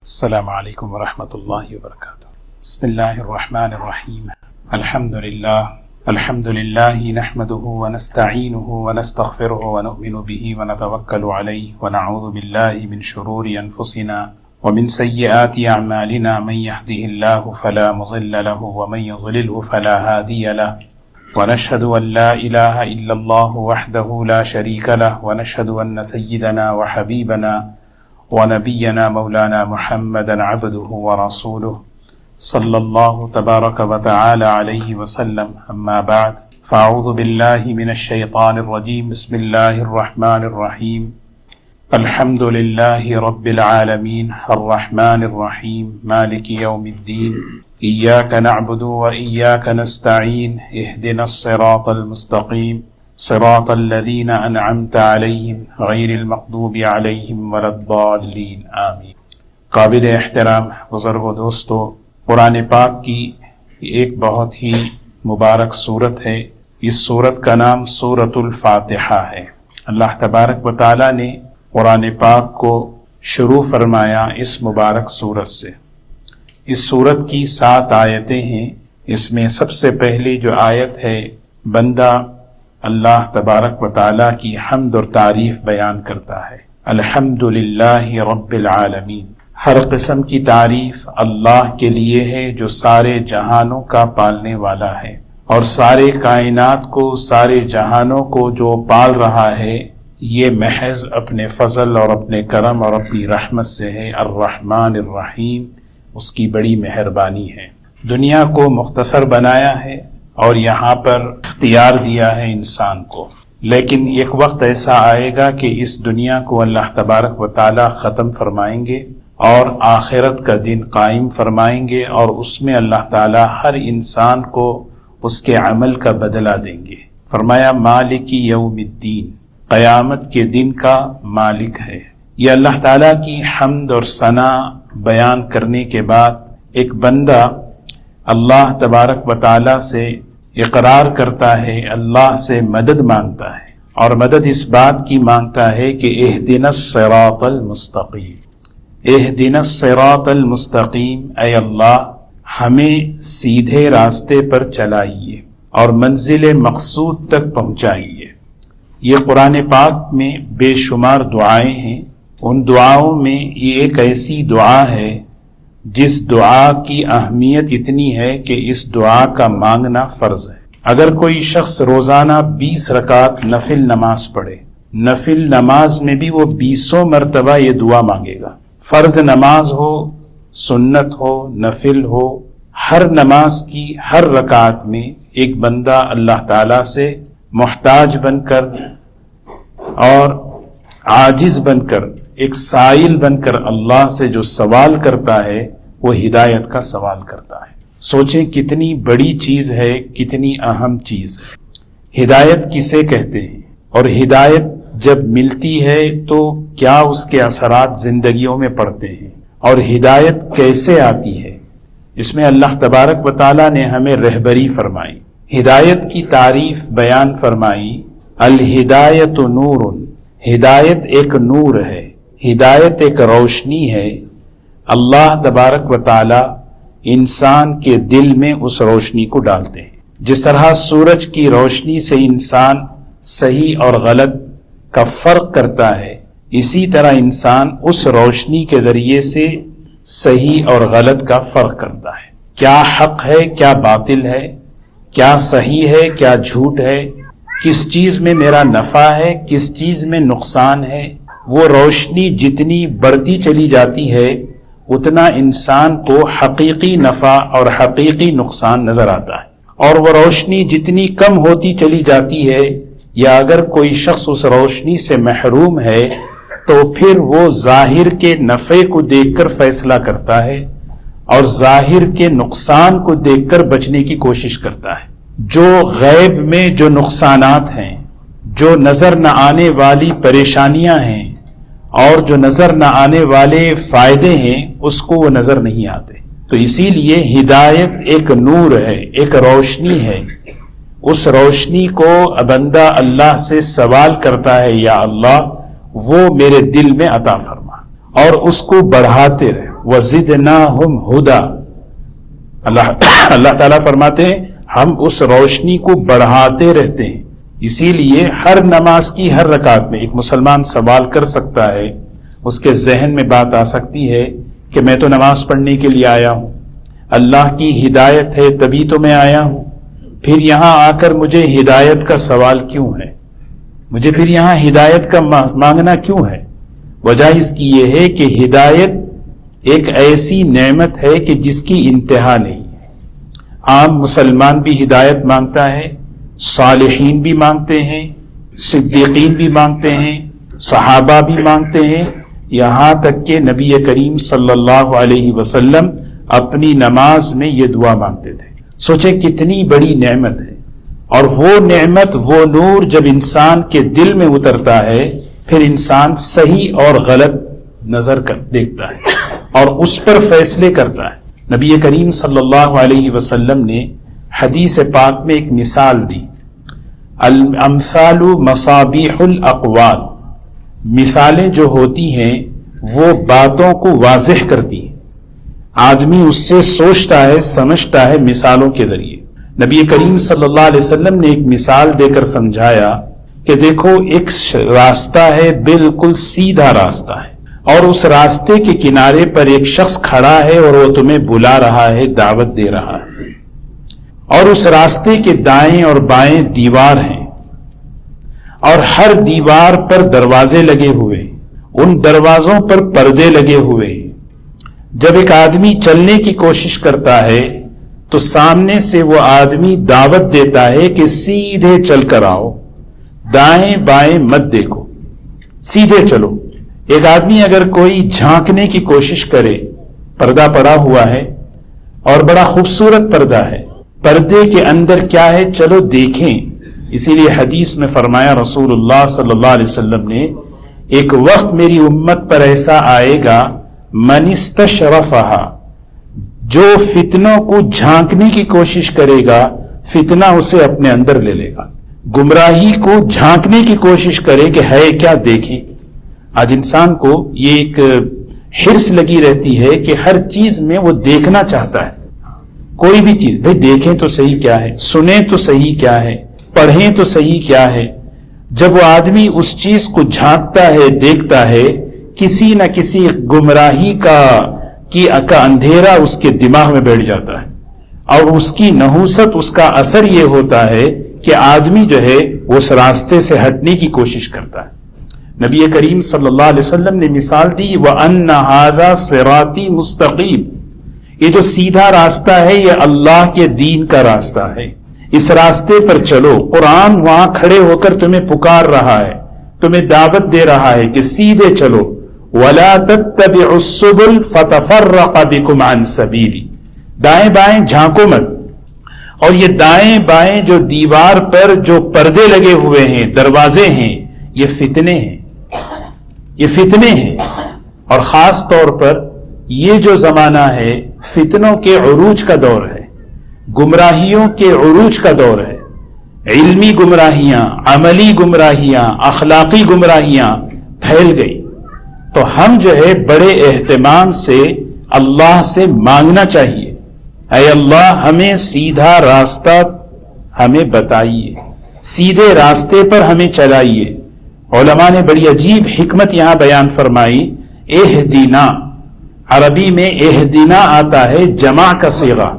السلام علیکم ورحمۃ اللہ وبرکاتہ۔ بسم اللہ الرحمن الرحیم۔ الحمد للہ نحمده ونستعینه ونستغفره ونؤمن به ونتوکل علیہ ونعوذ باللہ من شرور انفسنا ومن سیئات اعمالنا، من يهده الله فلا مضل له ومن يضلله فلا هادی له، ونشهد ان لا اله الا الله وحده لا شریک له، ونشهد ان سیدنا وحبیبنا ونبینا مولانا محمدا عبده ورسوله صلی اللہ تبارک وتعالی علیہ وسلم، اما بعد فاعوذ باللہ من الشیطان الرجیم، بسم اللہ الرحمن الرحیم۔ الحمد للہ رب العالمین الرحمن الرحیم مالک یوم الدین، ایاک نعبد وإیاک نستعین، اہدنا الصراط المستقیم، صراط الذین انعمت علیہم غیر المغضوب علیہم ولا الضالین، آمین۔ قابل احترام بزرگوں، دوستو، قرآن پاک کی ایک بہت ہی مبارک سورت ہے۔ اس سورت کا نام سورۃ الفاتحہ ہے۔ اللہ تبارک و تعالی نے قرآن پاک کو شروع فرمایا اس مبارک سورت سے۔ اس سورت کی 7 آیتیں ہیں۔ اس میں سب سے پہلی جو آیت ہے، بندہ اللہ تبارک و تعالیٰ کی حمد اور تعریف بیان کرتا ہے۔ الحمد للہ رب العالمین، ہر قسم کی تعریف اللہ کے لیے ہے جو سارے جہانوں کا پالنے والا ہے، اور سارے کائنات کو، سارے جہانوں کو جو پال رہا ہے، یہ محض اپنے فضل اور اپنے کرم اور اپنی رحمت سے ہے۔ الرحمن الرحیم، اس کی بڑی مہربانی ہے۔ دنیا کو مختصر بنایا ہے اور یہاں پر اختیار دیا ہے انسان کو، لیکن ایک وقت ایسا آئے گا کہ اس دنیا کو اللہ تبارک و تعالی ختم فرمائیں گے اور آخرت کا دن قائم فرمائیں گے، اور اس میں اللہ تعالی ہر انسان کو اس کے عمل کا بدلہ دیں گے۔ فرمایا مالک یوم الدین، قیامت کے دن کا مالک ہے۔ یہ اللہ تعالی کی حمد اور ثنا بیان کرنے کے بعد ایک بندہ اللہ تبارک و تعالی سے اقرار کرتا ہے، اللہ سے مدد مانگتا ہے، اور مدد اس بات کی مانگتا ہے کہ اہدنا الصراط المستقیم، اہدنا الصراط المستقیم، اے اللہ ہمیں سیدھے راستے پر چلائیے اور منزل مقصود تک پہنچائیے۔ یہ قرآن پاک میں بے شمار دعائیں ہیں۔ ان دعاؤں میں یہ ایک ایسی دعا ہے جس دعا کی اہمیت اتنی ہے کہ اس دعا کا مانگنا فرض ہے۔ اگر کوئی شخص روزانہ 20 رکعت نفل نماز پڑھے، نفل نماز میں بھی وہ 20 مرتبہ یہ دعا مانگے گا، فرض نماز ہو، سنت ہو، نفل ہو، ہر نماز کی ہر رکعت میں ایک بندہ اللہ تعالی سے محتاج بن کر اور عاجز بن کر، ایک سائل بن کر اللہ سے جو سوال کرتا ہے وہ ہدایت کا سوال کرتا ہے۔ سوچیں کتنی بڑی چیز ہے، کتنی اہم چیز ہے۔ ہدایت کسے کہتے ہیں، اور ہدایت جب ملتی ہے تو کیا اس کے اثرات زندگیوں میں پڑتے ہیں، اور ہدایت کیسے آتی ہے، اس میں اللہ تبارک و تعالیٰ نے ہمیں رہبری فرمائی، ہدایت کی تعریف بیان فرمائی۔ الہدایت نور، ہدایت ایک نور ہے، ہدایت ایک روشنی ہے۔ اللہ تبارک و تعالی انسان کے دل میں اس روشنی کو ڈالتے ہیں۔ جس طرح سورج کی روشنی سے انسان صحیح اور غلط کا فرق کرتا ہے، اسی طرح انسان اس روشنی کے ذریعے سے صحیح اور غلط کا فرق کرتا ہے۔ کیا حق ہے، کیا باطل ہے، کیا صحیح ہے، کیا جھوٹ ہے، کس چیز میں میرا نفع ہے، کس چیز میں نقصان ہے۔ وہ روشنی جتنی بڑھتی چلی جاتی ہے اتنا انسان کو حقیقی نفع اور حقیقی نقصان نظر آتا ہے، اور وہ روشنی جتنی کم ہوتی چلی جاتی ہے، یا اگر کوئی شخص اس روشنی سے محروم ہے تو پھر وہ ظاہر کے نفع کو دیکھ کر فیصلہ کرتا ہے اور ظاہر کے نقصان کو دیکھ کر بچنے کی کوشش کرتا ہے۔ جو غیب میں جو نقصانات ہیں، جو نظر نہ آنے والی پریشانیاں ہیں، اور جو نظر نہ آنے والے فائدے ہیں، اس کو وہ نظر نہیں آتے۔ تو اسی لیے ہدایت ایک نور ہے، ایک روشنی ہے۔ اس روشنی کو بندہ اللہ سے سوال کرتا ہے، یا اللہ وہ میرے دل میں عطا فرما، اور اس کو بڑھاتے رہے، وزدناہم ہدا. اللہ تعالیٰ فرماتے ہیں ہم اس روشنی کو بڑھاتے رہتے ہیں. اسی لیے ہر نماز کی ہر رکعت میں ایک مسلمان سوال کر سکتا ہے، اس کے ذہن میں بات آ سکتی ہے کہ میں تو نماز پڑھنے کے لیے آیا ہوں، اللہ کی ہدایت ہے تبھی تو میں آیا ہوں، پھر یہاں آ کر مجھے ہدایت کا سوال کیوں ہے؟ مجھے پھر یہاں ہدایت کا مانگنا کیوں ہے؟ وجہ اس کی یہ ہے کہ ہدایت ایک ایسی نعمت ہے کہ جس کی انتہا نہیں ہے. عام مسلمان بھی ہدایت مانگتا ہے، صالحین بھی مانگتے ہیں، صدیقین بھی مانگتے ہیں، صحابہ بھی مانگتے ہیں، یہاں تک کہ نبی کریم صلی اللہ علیہ وسلم اپنی نماز میں یہ دعا مانگتے تھے. سوچیں کتنی بڑی نعمت ہے. اور وہ نعمت، وہ نور جب انسان کے دل میں اترتا ہے پھر انسان صحیح اور غلط نظر دیکھتا ہے اور اس پر فیصلے کرتا ہے. نبی کریم صلی اللہ علیہ وسلم نے حدیث پاک میں ایک مثال دی، الامثال مصابیح الاقوال. مثالیں جو ہوتی ہیں وہ باتوں کو واضح کرتی ہیں، آدمی اس سے سوچتا ہے، سمجھتا ہے مثالوں کے ذریعے. نبی کریم صلی اللہ علیہ وسلم نے ایک مثال دے کر سمجھایا کہ دیکھو ایک راستہ ہے، بالکل سیدھا راستہ ہے، اور اس راستے کے کنارے پر ایک شخص کھڑا ہے اور وہ تمہیں بلا رہا ہے، دعوت دے رہا ہے. اور اس راستے کے دائیں اور بائیں دیوار ہیں، اور ہر دیوار پر دروازے لگے ہوئے ہیں، ان دروازوں پر پردے لگے ہوئے ہیں. جب ایک آدمی چلنے کی کوشش کرتا ہے تو سامنے سے وہ آدمی دعوت دیتا ہے کہ سیدھے چل کر آؤ، دائیں بائیں مت دیکھو، سیدھے چلو. ایک آدمی اگر کوئی جھانکنے کی کوشش کرے، پردہ پڑا ہوا ہے اور بڑا خوبصورت پردہ ہے، پردے کے اندر کیا ہے چلو دیکھیں. اسی لیے حدیث میں فرمایا رسول اللہ صلی اللہ علیہ وسلم نے، ایک وقت میری امت پر ایسا آئے گا من استشرفہا، جو فتنوں کو جھانکنے کی کوشش کرے گا فتنہ اسے اپنے اندر لے لے گا. گمراہی کو جھانکنے کی کوشش کرے کہ ہے کیا دیکھیں. آج انسان کو یہ ایک حرص لگی رہتی ہے کہ ہر چیز میں وہ دیکھنا چاہتا ہے. کوئی بھی چیز بھئی دیکھیں تو صحیح کیا ہے، سنیں تو صحیح کیا ہے، پڑھیں تو صحیح کیا ہے. جب وہ آدمی اس چیز کو جھانکتا ہے، دیکھتا ہے، کسی نہ کسی گمراہی کا اندھیرا اس کے دماغ میں بیٹھ جاتا ہے، اور اس کی نحوست، اس کا اثر یہ ہوتا ہے کہ آدمی جو ہے اس راستے سے ہٹنے کی کوشش کرتا ہے. نبی کریم صلی اللہ علیہ وسلم نے مثال دی، وَأَنَّ هَذَا صِرَاطِي مُسْتَقِيمٌ، یہ جو سیدھا راستہ ہے یہ اللہ کے دین کا راستہ ہے، اس راستے پر چلو. قرآن وہاں کھڑے ہو کر تمہیں پکار رہا ہے، تمہیں دعوت دے رہا ہے کہ سیدھے چلو. وَلَا تَتَّبِعُوا السُّبُلَ فَتَفَرَّقَ بِكُمْ عَنْ سَبِيلِهِ، دائیں بائیں جھانکو مت. اور یہ دائیں بائیں جو دیوار پر جو پردے لگے ہوئے ہیں، دروازے ہیں، یہ فتنے ہیں، یہ فتنے ہیں. اور خاص طور پر یہ جو زمانہ ہے فتنوں کے عروج کا دور ہے، گمراہیوں کے عروج کا دور ہے. علمی گمراہیاں، عملی گمراہیاں، اخلاقی گمراہیاں پھیل گئی. تو ہم جو ہے بڑے اہتمام سے اللہ سے مانگنا چاہیے، اے اللہ ہمیں سیدھا راستہ ہمیں بتائیے، سیدھے راستے پر ہمیں چلائیے. علماء نے بڑی عجیب حکمت یہاں بیان فرمائی. اہدینا، عربی میں اہدینا آتا ہے جمع کا صیغہ.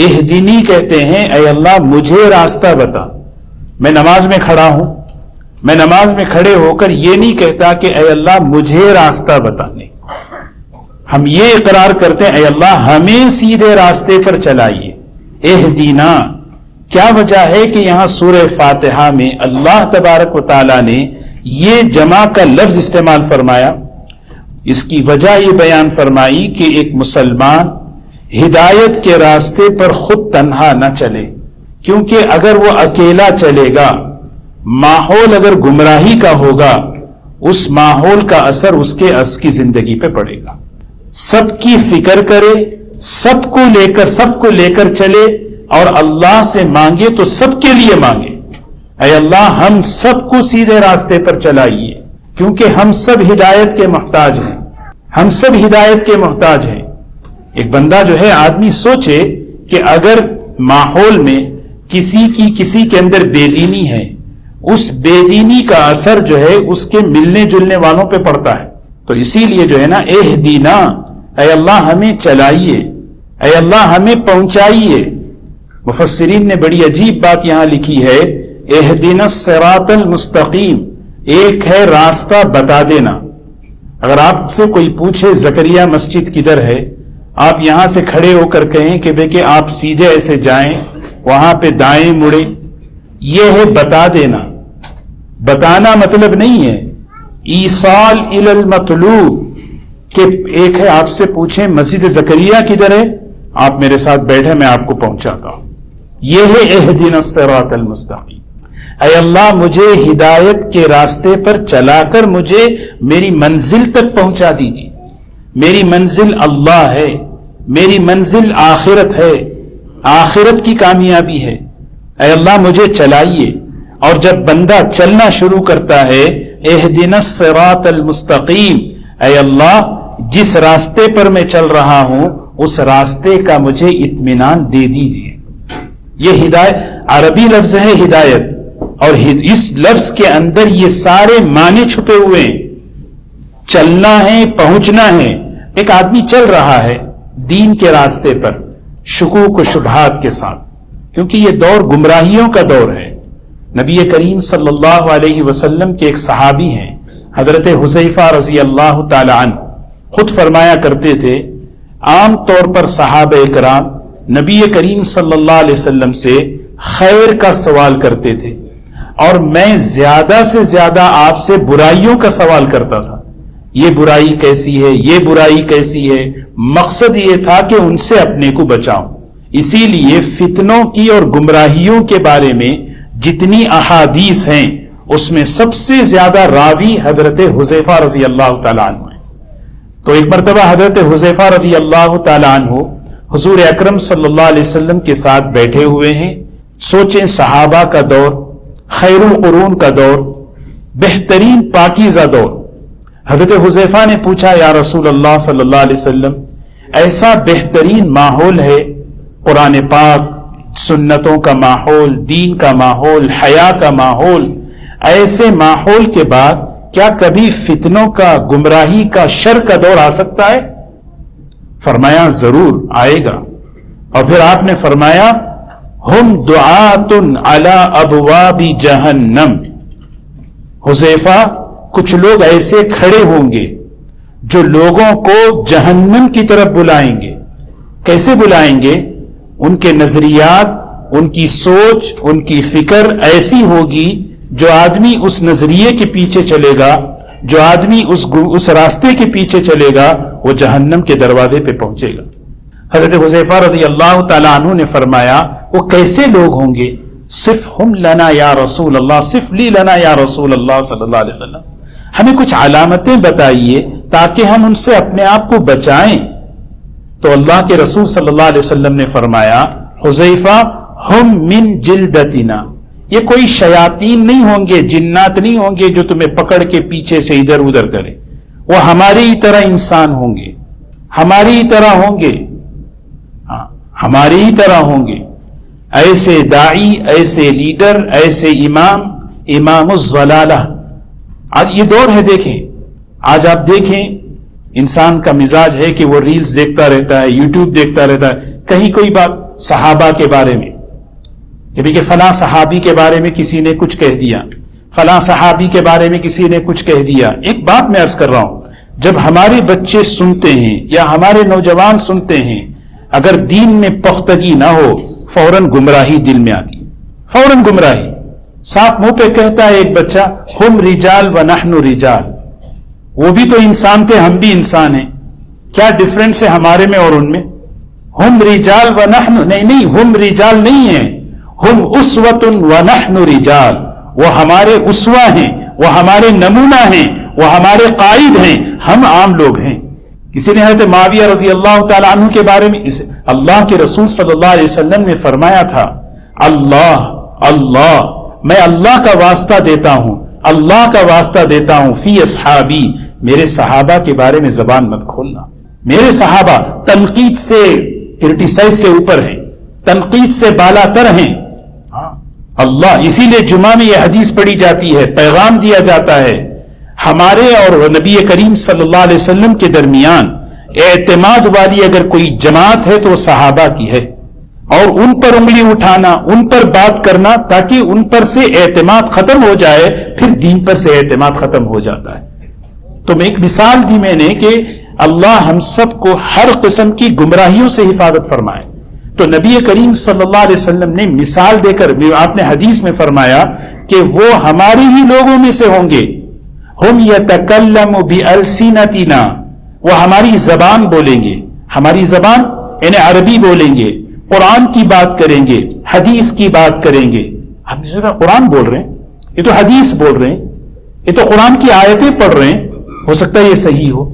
اہدینی کہتے ہیں اے اللہ مجھے راستہ بتا. میں نماز میں کھڑا ہوں، میں نماز میں کھڑے ہو کر یہ نہیں کہتا کہ اے اللہ مجھے راستہ بتانے، ہم یہ اقرار کرتے ہیں اے اللہ ہمیں سیدھے راستے پر چلائیے. اہدینا، کیا وجہ ہے کہ یہاں سورہ فاتحہ میں اللہ تبارک و تعالیٰ نے یہ جمع کا لفظ استعمال فرمایا؟ اس کی وجہ یہ بیان فرمائی کہ ایک مسلمان ہدایت کے راستے پر خود تنہا نہ چلے، کیونکہ اگر وہ اکیلا چلے گا، ماحول اگر گمراہی کا ہوگا، اس ماحول کا اثر اس کی زندگی پہ پڑے گا. سب کی فکر کرے، سب کو لے کر چلے اور اللہ سے مانگے تو سب کے لیے مانگے. اے اللہ ہم سب کو سیدھے راستے پر چلائیے، کیونکہ ہم سب ہدایت کے محتاج ہیں. ہم سب ہدایت کے محتاج ہیں. ایک بندہ جو ہے، آدمی سوچے کہ اگر ماحول میں کسی کے اندر بے دینی ہے، اس بے دینی کا اثر جو ہے اس کے ملنے جلنے والوں پہ پڑتا ہے. تو اسی لیے جو ہے نا، اہدینا، اے اللہ ہمیں چلائیے، اے اللہ ہمیں پہنچائیے. مفسرین نے بڑی عجیب بات یہاں لکھی ہے، اہدینا الصراط المستقیم، ایک ہے راستہ بتا دینا. اگر آپ سے کوئی پوچھے زکریا مسجد کدھر ہے، آپ یہاں سے کھڑے ہو کر کہیں کہ بیٹے آپ سیدھے ایسے جائیں، وہاں پہ دائیں مڑے، یہ ہے بتا دینا. بتانا مطلب نہیں ہے ایصال الی المطلوب، کہ ایک ہے آپ سے پوچھیں مسجد زکریا کدھر ہے، آپ میرے ساتھ بیٹھے میں آپ کو پہنچاتا ہوں. یہ ہے اہدنا الصراط المستقیم. اے اللہ مجھے ہدایت کے راستے پر چلا کر مجھے میری منزل تک پہنچا دیجیے. میری منزل اللہ ہے، میری منزل آخرت ہے، آخرت کی کامیابی ہے. اے اللہ مجھے چلائیے. اور جب بندہ چلنا شروع کرتا ہے، اہدنا الصراط المستقیم، اے اللہ جس راستے پر میں چل رہا ہوں اس راستے کا مجھے اطمینان دے دیجیے. یہ ہدایت عربی لفظ ہے ہدایت، اور اس لفظ کے اندر یہ سارے معنی چھپے ہوئے ہیں. چلنا ہے، پہنچنا ہے. ایک آدمی چل رہا ہے دین کے راستے پر شکوک و شبہات کے ساتھ، کیونکہ یہ دور گمراہیوں کا دور ہے. نبی کریم صلی اللہ علیہ وسلم کے ایک صحابی ہیں حضرت حذیفہ رضی اللہ تعالی عنہ، خود فرمایا کرتے تھے عام طور پر صحابہ کرام نبی کریم صلی اللہ علیہ وسلم سے خیر کا سوال کرتے تھے، اور میں زیادہ سے زیادہ آپ سے برائیوں کا سوال کرتا تھا. یہ برائی کیسی ہے، یہ برائی کیسی ہے. مقصد یہ تھا کہ ان سے اپنے کو بچاؤں. اسی لیے فتنوں کی اور گمراہیوں کے بارے میں جتنی احادیث ہیں اس میں سب سے زیادہ راوی حضرت حذیفہ رضی اللہ تعالیٰ عنہ ہیں. تو ایک مرتبہ حضرت حذیفہ رضی اللہ تعالیٰ عنہ حضور اکرم صلی اللہ علیہ وسلم کے ساتھ بیٹھے ہوئے ہیں. سوچیں صحابہ کا دور، خیر القرون کا دور، بہترین پاکیزہ دور. حضرت حذیفہ نے پوچھا یا رسول اللہ صلی اللہ علیہ وسلم، ایسا بہترین ماحول ہے، قرآن پاک، سنتوں کا ماحول، دین کا ماحول، حیا کا ماحول، ایسے ماحول کے بعد کیا کبھی فتنوں کا، گمراہی کا، شر کا دور آ سکتا ہے؟ فرمایا ضرور آئے گا. اور پھر آپ نے فرمایا ہم دعات علی ابواب جہنم. حذیفہ کچھ لوگ ایسے کھڑے ہوں گے جو لوگوں کو جہنم کی طرف بلائیں گے. کیسے بلائیں گے؟ ان کے نظریات، ان کی سوچ، ان کی فکر ایسی ہوگی، جو آدمی اس نظریے کے پیچھے چلے گا، جو آدمی اس راستے کے پیچھے چلے گا، وہ جہنم کے دروازے پہ پہنچے گا. حضرت حذیفہ رضی اللہ تعالیٰ عنہ نے فرمایا وہ کیسے لوگ ہوں گے؟ صف ہم لنا یا رسول اللہ، صف لی لنا یا رسول اللہ صلی اللہ علیہ وسلم، ہمیں کچھ علامتیں بتائیے تاکہ ہم ان سے اپنے آپ کو بچائیں. تو اللہ کے رسول صلی اللہ علیہ وسلم نے فرمایا حذیفہ ہم من جلدتنا، یہ کوئی شیاطین نہیں ہوں گے، جنات نہیں ہوں گے جو تمہیں پکڑ کے پیچھے سے ادھر ادھر کرے. وہ ہماری ہی طرح انسان ہوں گے، ہماری ہی طرح ہوں گے، ہماری ہی طرح ہوں گے. ایسے داعی، ایسے لیڈر، ایسے امام الضلالہ. آج یہ دور ہے. دیکھیں آج آپ دیکھیں انسان کا مزاج ہے کہ وہ ریلز دیکھتا رہتا ہے، یوٹیوب دیکھتا رہتا ہے. کہیں کوئی بات صحابہ کے بارے میں کہ فلاں صحابی کے بارے میں کسی نے کچھ کہہ دیا، فلاں صحابی کے بارے میں کسی نے کچھ کہہ دیا. ایک بات میں عرض کر رہا ہوں، جب ہمارے بچے سنتے ہیں یا ہمارے نوجوان سنتے ہیں، اگر دین میں پختگی نہ ہو فوراً گمراہی دل میں آتی، فوراً گمراہی. صاف منہ پہ کہتا ہے ایک بچہ ہم رجال و نحن رجال. وہ بھی تو انسان تھے، ہم بھی انسان ہیں، کیا ڈفرنس ہے ہمارے میں اور ان میں؟ ہم رجال و نحن، نہیں ہم رجال نہیں ہیں، ہم اسوۃ و نحن رجال. وہ ہمارے اسوہ ہیں، وہ ہمارے نمونہ ہیں، وہ ہمارے قائد ہیں، ہم عام لوگ ہیں. کسی نے حضرت معاویہ رضی اللہ تعالیٰ عنہ کے بارے میں اللہ کے رسول صلی اللہ علیہ وسلم نے فرمایا تھا اللہ میں اللہ کا واسطہ دیتا ہوں، اللہ کا واسطہ دیتا ہوں، فی اصحابی، میرے صحابہ کے بارے میں زبان مت کھولنا. میرے صحابہ تنقید سے کرٹیسائز سے اوپر ہیں, تنقید سے بالا تر ہیں. اللہ, اسی لیے جمعہ میں یہ حدیث پڑھی جاتی ہے, پیغام دیا جاتا ہے. ہمارے اور نبی کریم صلی اللہ علیہ وسلم کے درمیان اعتماد والی اگر کوئی جماعت ہے تو وہ صحابہ کی ہے, اور ان پر انگلی اٹھانا, ان پر بات کرنا تاکہ ان پر سے اعتماد ختم ہو جائے, پھر دین پر سے اعتماد ختم ہو جاتا ہے. تو میں ایک مثال دی میں نے کہ اللہ ہم سب کو ہر قسم کی گمراہیوں سے حفاظت فرمائے. تو نبی کریم صلی اللہ علیہ وسلم نے مثال دے کر, آپ نے حدیث میں فرمایا کہ وہ ہمارے ہی لوگوں میں سے ہوں گے. ہم یتکلم بألسنتنا, وہ ہماری زبان بولیں گے, ہماری زبان یعنی عربی بولیں گے, قرآن کی بات کریں گے, حدیث کی بات کریں گے. ہم نے کہا قرآن بول رہے ہیں, یہ تو حدیث بول رہے ہیں, یہ تو قرآن کی آیتیں پڑھ رہے ہیں, ہو سکتا ہے یہ صحیح ہو.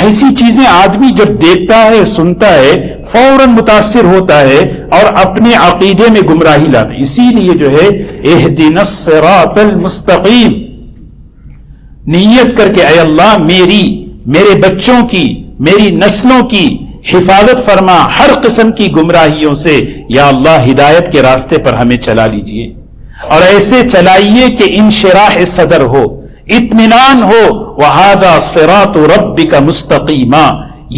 ایسی چیزیں آدمی جب دیکھتا ہے, سنتا ہے, فوراً متاثر ہوتا ہے اور اپنے عقیدے میں گمراہی لاتا ہے. اسی لیے جو ہے اہدنا الصراط المستقیم, نیت کر کے اے اللہ میرے بچوں کی, میری نسلوں کی حفاظت فرما ہر قسم کی گمراہیوں سے. یا اللہ ہدایت کے راستے پر ہمیں چلا لیجئے, اور ایسے چلائیے کہ انشراح صدر ہو, اطمینان ہو. وَهَذَا صِرَاطُ رَبِّكَ مُسْتَقِيمًا,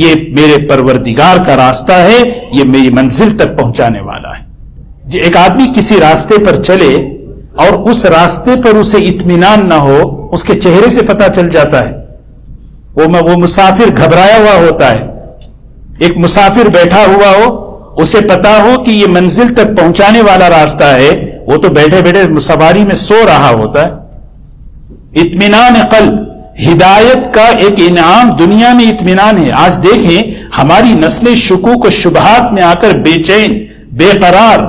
یہ میرے پروردگار کا راستہ ہے, یہ میری منزل تک پہنچانے والا ہے. ایک آدمی کسی راستے پر چلے اور اس راستے پر اسے اطمینان نہ ہو, اس کے چہرے سے پتہ چل جاتا ہے. وہ مسافر گھبرایا ہوا ہوتا ہے. ایک مسافر بیٹھا ہوا ہو, اسے پتا ہو کہ یہ منزل تک پہنچانے والا راستہ ہے, وہ تو بیٹھے بیٹھے سواری میں سو رہا ہوتا ہے. اطمینان قلب, ہدایت کا ایک انعام دنیا میں اطمینان ہے. آج دیکھیں ہماری نسلیں شکوک و شبہات میں آ کر بے چین, بے قرار,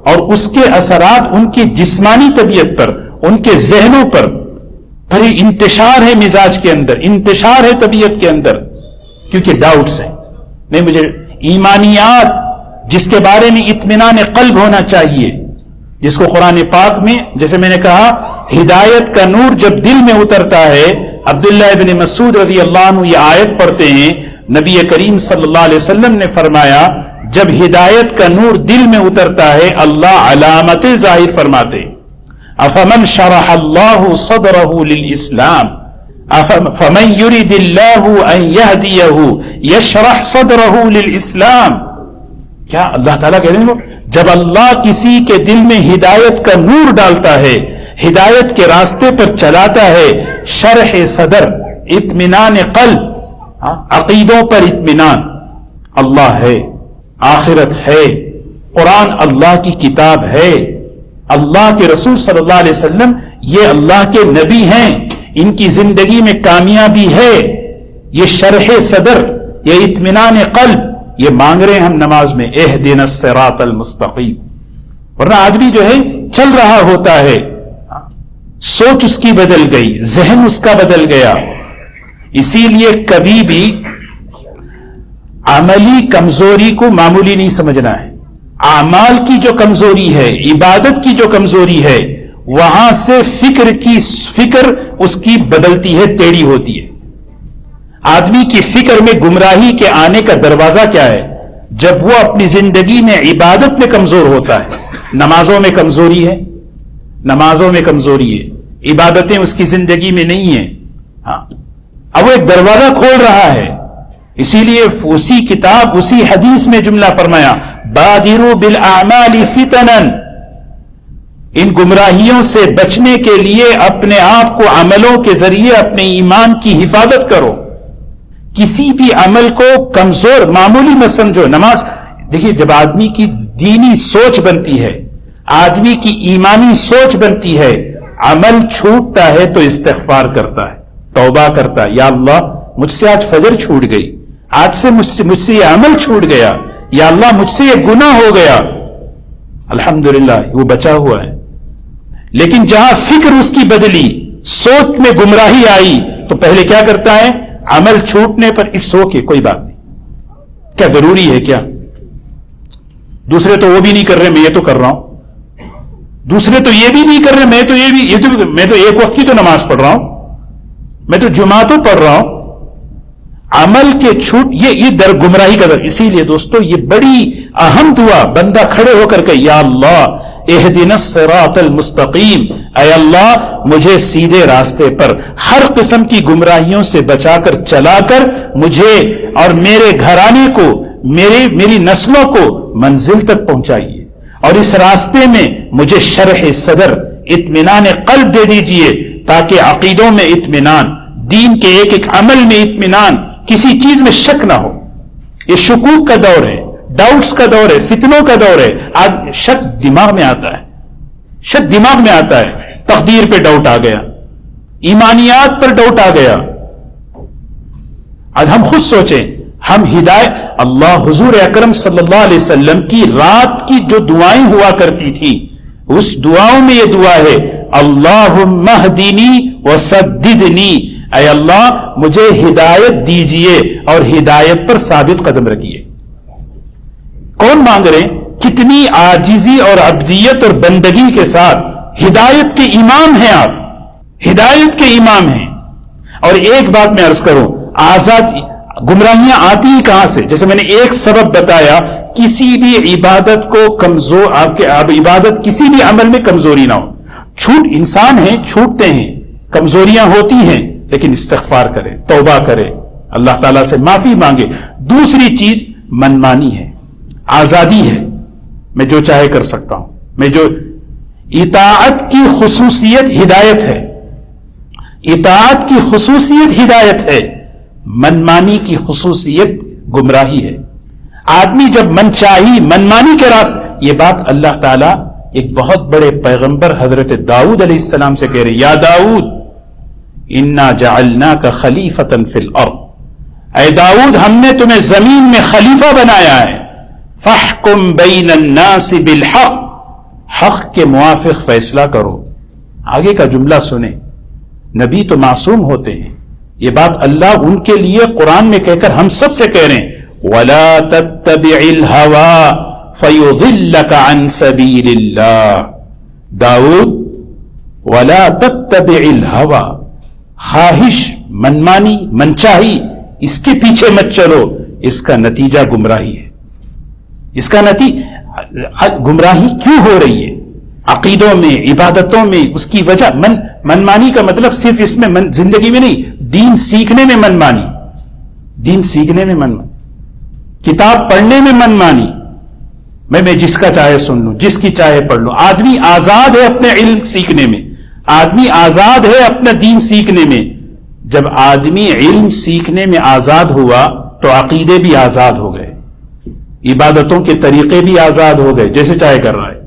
اور اس کے اثرات ان کی جسمانی طبیعت پر, ان کے ذہنوں پر بڑی انتشار ہے, مزاج کے اندر انتشار ہے, طبیعت کے اندر, کیونکہ ڈاؤٹس ہیں. نہیں, مجھے ایمانیات جس کے بارے میں اطمینان قلب ہونا چاہیے, جس کو قرآن پاک میں جیسے میں نے کہا ہدایت کا نور جب دل میں اترتا ہے. عبداللہ ابن مسعود رضی اللہ عنہ یہ آیت پڑھتے ہیں, نبی کریم صلی اللہ علیہ وسلم نے فرمایا جب ہدایت کا نور دل میں اترتا ہے اللہ علامتیں ظاہر فرماتے. افمن شرح اللہ صدرہ للاسلام فمن یرد اللہ ان یہدیہ یشرح صدرہ للاسلام. کیا اللہ تعالیٰ کہتے ہیں جب اللہ کسی کے دل میں ہدایت کا نور ڈالتا ہے, ہدایت کے راستے پر چلاتا ہے, شرح صدر, اطمینان قلب, عقیدوں پر اطمینان. اللہ ہے, آخرت ہے, قرآن اللہ کی کتاب ہے, اللہ کے رسول صلی اللہ علیہ وسلم یہ اللہ کے نبی ہیں, ان کی زندگی میں کامیابی ہے. یہ شرح صدر, یہ اطمینان قلب, یہ مانگ رہے ہیں ہم نماز میں اہدنا الصراط المستقیم. ورنہ آدمی جو ہے چل رہا ہوتا ہے, سوچ اس کی بدل گئی, ذہن اس کا بدل گیا. اسی لیے کبھی بھی عملی کمزوری کو معمولی نہیں سمجھنا ہے. اعمال کی جو کمزوری ہے, عبادت کی جو کمزوری ہے, وہاں سے فکر اس کی بدلتی ہے, ٹیڑھی ہوتی ہے. آدمی کی فکر میں گمراہی کے آنے کا دروازہ کیا ہے؟ جب وہ اپنی زندگی میں عبادت میں کمزور ہوتا ہے. نمازوں میں کمزوری ہے, نمازوں میں کمزوری ہے, عبادتیں اس کی زندگی میں نہیں ہیں. اب وہ ایک دروازہ کھول رہا ہے. اسی لیے اسی کتاب اسی حدیث میں جملہ فرمایا بادروا بالاعمال فتنا, ان گمراہیوں سے بچنے کے لیے اپنے آپ کو عملوں کے ذریعے اپنے ایمان کی حفاظت کرو. کسی بھی عمل کو کمزور معمولی مت سمجھو. نماز دیکھیے, جب آدمی کی دینی سوچ بنتی ہے, آدمی کی ایمانی سوچ بنتی ہے, عمل چھوٹتا ہے تو استغفار کرتا ہے, توبہ کرتا ہے. یا اللہ مجھ سے آج فجر چھوٹ گئی, آج سے مجھ سے یہ عمل چھوٹ گیا, یا اللہ مجھ سے یہ گناہ ہو گیا, الحمدللہ وہ بچا ہوا ہے. لیکن جہاں فکر اس کی بدلی, سوچ میں گمراہی آئی, تو پہلے کیا کرتا ہے؟ عمل چھوٹنے پر اٹس اوکے, کوئی بات نہیں, کیا ضروری ہے کیا؟ دوسرے تو وہ بھی نہیں کر رہے, میں یہ تو کر رہا ہوں. دوسرے تو یہ بھی نہیں کر رہے, میں تو ایک وقت کی تو نماز پڑھ رہا ہوں. میں تو جمعاتوں پڑھ رہا ہوں، عمل کے چھوٹ، یہ در گمراہی کا در. اسی لیے دوستو یہ بڑی اہم دعا بندہ کھڑے ہو کر کہ یا اللہ اہدنا الصراط المستقیم، اے اللہ مجھے سیدھے راستے پر ہر قسم کی گمراہیوں سے بچا کر چلا کر مجھے اور میرے گھرانے کو، میری نسلوں کو منزل تک پہنچائیے، اور اس راستے میں مجھے شرح صدر، اطمینان قلب دے دیجئے تاکہ عقیدوں میں اطمینان، دین کے ایک ایک عمل میں اطمینان، کسی چیز میں شک نہ ہو. یہ شکوک کا دور ہے، ڈاؤٹس کا دور ہے، فتنوں کا دور ہے. آج شک دماغ میں آتا ہے، شک دماغ میں آتا ہے. تقدیر پہ ڈاؤٹ آ گیا، ایمانیات پر ڈاؤٹ آ گیا. آج ہم خود سوچیں، ہم ہدایت، اللہ حضور اکرم صلی اللہ علیہ وسلم کی رات کی جو دعائیں ہوا کرتی تھی، اس دعاؤں میں یہ دعا ہے اللہم اہدنی وسددنی، اے اللہ مجھے ہدایت دیجئے اور ہدایت پر ثابت قدم رکھیے. کون مانگ رہے ہیں؟ کتنی عاجزی اور عبدیت اور بندگی کے ساتھ ہدایت کے امام ہیں آپ، ہدایت کے امام ہیں. اور ایک بات میں عرض کروں، آزاد گمراہیاں آتی ہی کہاں سے؟ جیسے میں نے ایک سبب بتایا، کسی بھی عبادت کو کمزور، اب عبادت کسی بھی عمل میں کمزوری نہ ہو. چھوٹ انسان ہیں، چھوٹتے ہیں، کمزوریاں ہوتی ہیں، لیکن استغفار کرے، توبہ کرے، اللہ تعالیٰ سے معافی مانگے. دوسری چیز منمانی ہے، آزادی ہے، میں جو چاہے کر سکتا ہوں. میں جو اطاعت کی خصوصیت ہدایت ہے، اطاعت کی خصوصیت ہدایت ہے، منمانی کی خصوصیت گمراہی ہے. آدمی جب منچاہی منمانی کے راستے، یہ بات اللہ تعالیٰ ایک بہت بڑے پیغمبر حضرت داؤد علیہ السلام سے کہہ رہے، یا داؤد انا جعلناک خلیفۃ فی الارض، اے داؤد ہم نے تمہیں زمین میں خلیفہ بنایا ہے. فاحکم بین الناس بالحق، حق کے موافق فیصلہ کرو. آگے کا جملہ سنیں، نبی تو معصوم ہوتے ہیں، یہ بات اللہ ان کے لیے قرآن میں کہہ کر ہم سب سے کہہ رہے ہیں وَلَا تَتَّبِعِ الْهَوَىٰ فَيُضِلَّكَ عَن سَبِيلِ اللَّهِ. داؤد وَلَا تَتَّبِعِ الْهَوَىٰ، خواہش، منمانی، منچاہی، اس کے پیچھے مت چلو، اس کا نتیجہ گمراہی ہے. اس کا نتیجہ گمراہی کیوں ہو رہی ہے؟ عقیدوں میں، عبادتوں میں، اس کی وجہ منمانی کا مطلب صرف اس میں زندگی میں نہیں، دین سیکھنے میں منمانی، دین سیکھنے میں منمانی، کتاب پڑھنے میں منمانی. میں جس کا چاہے سن لوں، جس کی چاہے پڑھ لوں. آدمی آزاد ہے اپنے علم سیکھنے میں، آدمی آزاد ہے اپنا دین سیکھنے میں. جب آدمی علم سیکھنے میں آزاد ہوا تو عقیدے بھی آزاد ہو گئے، عبادتوں کے طریقے بھی آزاد ہو گئے، جیسے چاہے کر رہا ہے.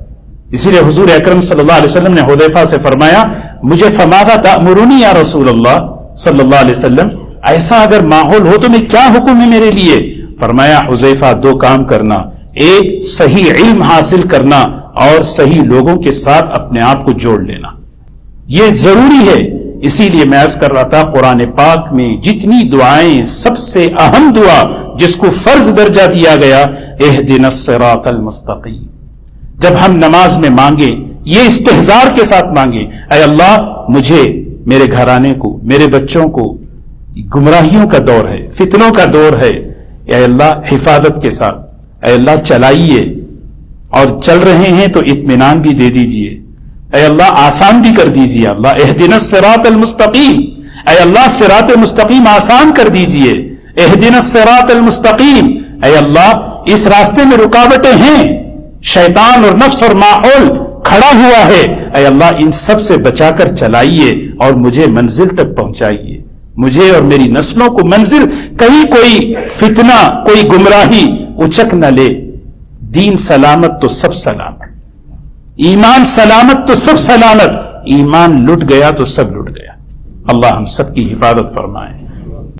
اسی لیے حضور اکرم صلی اللہ علیہ وسلم نے حذیفہ سے فرمایا مجھے فماذا تأمرونی یا رسول اللہ صلی اللہ علیہ وسلم، ایسا اگر ماحول ہو تو میں کیا حکم ہے میرے لیے؟ فرمایا حذیفہ دو کام کرنا، ایک صحیح علم حاصل کرنا اور صحیح لوگوں کے ساتھ اپنے آپ کو جوڑ لینا، یہ ضروری ہے. اسی لیے میں عرض کر رہا تھا قرآن پاک میں جتنی دعائیں، سب سے اہم دعا جس کو فرض درجہ دیا گیا اہدنا الصراط المستقیم. جب ہم نماز میں مانگیں یہ استحضار کے ساتھ مانگیں، اے اللہ مجھے، میرے گھرانے کو، میرے بچوں کو، گمراہیوں کا دور ہے، فتنوں کا دور ہے، اے اللہ حفاظت کے ساتھ، اے اللہ چلائیے، اور چل رہے ہیں تو اطمینان بھی دے دیجئے، اے اللہ آسان بھی کر دیجئے. اللہ اہدنا الصراط المستقیم، اے اللہ صراط مستقیم آسان کر دیجئے. اہدنا الصراط المستقیم، اے اللہ اس راستے میں رکاوٹیں ہیں، شیطان اور نفس اور ماحول کھڑا ہوا ہے، اے اللہ ان سب سے بچا کر چلائیے اور مجھے منزل تک پہنچائیے، مجھے اور میری نسلوں کو منزل، کہیں کوئی فتنہ، کوئی گمراہی اچک نہ لے. دین سلامت تو سب سلامت، ایمان سلامت تو سب سلامت، ایمان لٹ گیا تو سب لٹ گیا. اللہ ہم سب کی حفاظت فرمائے.